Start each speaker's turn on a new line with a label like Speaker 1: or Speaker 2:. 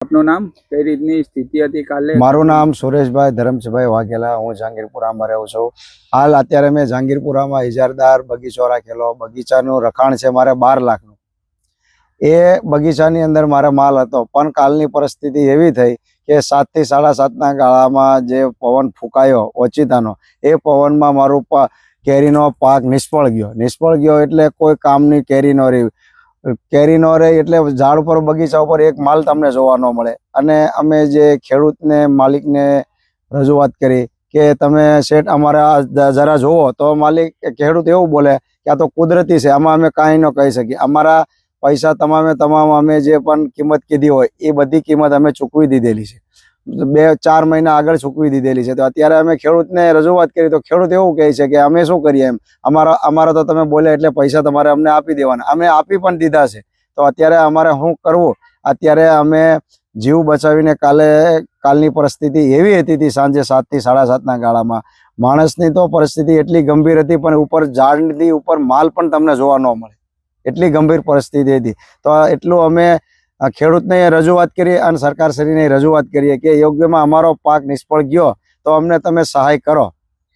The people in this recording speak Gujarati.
Speaker 1: આપનું નામ, કઈ રીતની સ્થિતિ હતી કાલે?
Speaker 2: મારું નામ સુરેશભાઈ ધરમસિંહભાઈ વાઘેલા, હું જહાંગીરપુરામાં રહું છું. હાલ અત્યારે મેં જહાંગીરપુરામાં ઇજારદાર બગીચો રાખેલો. બગીચાનું રખાણ છે મારે 12 લાખનું. એ બગીચાની અંદર મારે માલ હતો, પણ કાલની પરિસ્થિતિ એવી થઈ કે 7 થી 7:30ના ગાળામાં જે પવન ફૂંકાયો ઓચિતાનો, એ પવનમાં મારું કેરીનો પાક નિષ્ફળ ગયો. એટલે કોઈ કામની કેરી ન રહી. કેરી ન રહી એટલે ઝાડ ઉપર, બગીચા ઉપર એક માલ તમને જોવા ન મળે. અને અમે જે ખેડૂતને, માલિકને રજૂઆત કરી કે તમે શેઠ અમારા જરા જોવો, તો ખેડૂત એવું બોલે કે આ તો કુદરતી છે, આમાં અમે કાંઈ ન કહી શકીએ. અમારા પૈસા તમામ અમે જે પણ કિંમત કીધી હોય એ બધી કિંમત અમે ચૂકવી દીધેલી છે. 2-4 મહિના આગળ ચૂકવી દીધેલી છે. તો અત્યારે અમે ખેડૂતને રજૂઆત કરી તો ખેડૂત એવું કહે છે કે અમે શું કરીએ, એમ અમારા તો તમે બોલે એટલે પૈસા તમારે અમને આપી દેવાના. અમે આપી પણ દીધા છે. તો અત્યારે અમારે શું કરવું? અત્યારે અમે જીવ બચાવીને કાલની પરિસ્થિતિ એવી હતી, સાંજે 7 થી 7:30ના ગાળામાં માણસની તો પરિસ્થિતિ એટલી ગંભીર હતી, પણ ઉપર ઝાડની ઉપર માલ પણ તમને જોવા ન મળે, એટલી ગંભીર પરિસ્થિતિ હતી. તો એટલું અમે ખેડૂતને રજૂઆત કરીએ અને સરકારશ્રીને રજૂઆત કરીએ કે યોગ્યમાં અમારો પાક નિષ્ફળ ગયો તો અમને તમે સહાય કરો.